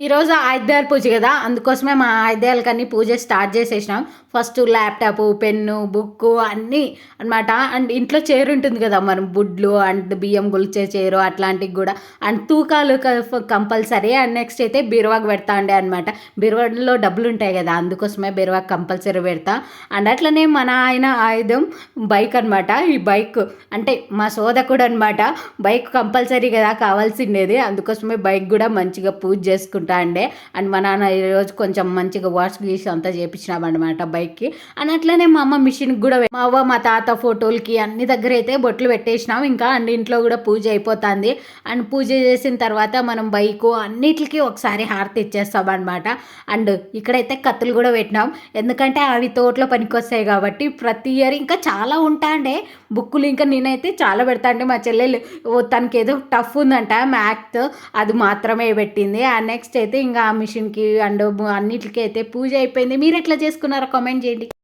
ఈరోజు ఆయుధాల పూజ కదా! అందుకోసమే మా ఆయుధాలకన్నీ పూజ స్టార్ట్ చేసేసినాం. ఫస్టు ల్యాప్‌టాపు, పెన్ను, బుక్కు అన్నీ అనమాట. అండ్ ఇంట్లో చైరుంటుంది కదా! మనం బుడ్లు అండ్ బియ్యం కొలిచే చైరు అట్లాంటివి గూడా. అండ్ తూకాలు కంపల్సరీ. అండ్ నెక్స్ట్ అయితే బీరువాకి పెడతా ఉండే అనమాట. బీరువాలో డబ్బులుంటాయి కదా! అందుకోసమే బీరువాకి కంపల్సరీ పెడతా. అండ్ అట్లనే మన ఆయన ఆయుధం బైక్ అనమాట. ఈ బైక్ అంటే మా సోదకుడనమాట. బైక్ కంపల్సరీ కదా! కావాల్సిండేది. అందుకోసమే బైక్ గూడా మంచిగా పూజ చేసుకుంటా ఉండే. అండ్ మా నాన్న ఈరోజు కొంచెం మంచిగా వాష్ గీసి అంతా చేపించినామన్నమాట బైక్‌కి. అండ్ అట్లనే మా అమ్మ మిషన్‌కి గూడా మా అవ్వ, మా తాత ఫోటోలకి అన్ని దగ్గర అయితే బొట్లు పెట్టేసినాం. ఇంకా అండ్ ఇంట్లో కూడా పూజ అయిపోతుంది. అండ్ పూజ చేసిన తర్వాత మనం బైకు అన్నిటికి ఒకసారి హారతి ఇచ్చేస్తామన్నమాట. అండ్ ఇక్కడైతే కత్తులు కూడా పెట్టినాం. ఎందుకంటే అవి తోటలో పనికొస్తాయి కాబట్టి ప్రతి ఇయర్ ఇంకా చాలా ఉంటాండే బుక్కులు. ఇంకా నేనైతే చాలా పెడతాండే. మా చెల్లెలు తనకేదో టఫ్ ఉందంట మ్యాథ్స్, అది మాత్రమే పెట్టింది. ఆ నెక్స్ట్ అయితే ఇంకా ఆ మిషన్‌కి అండ్ అన్నిటికి అయితే పూజ అయిపోయింది. మీరు ఎట్లా చేసుకున్నారో కామెంట్ చేయండి.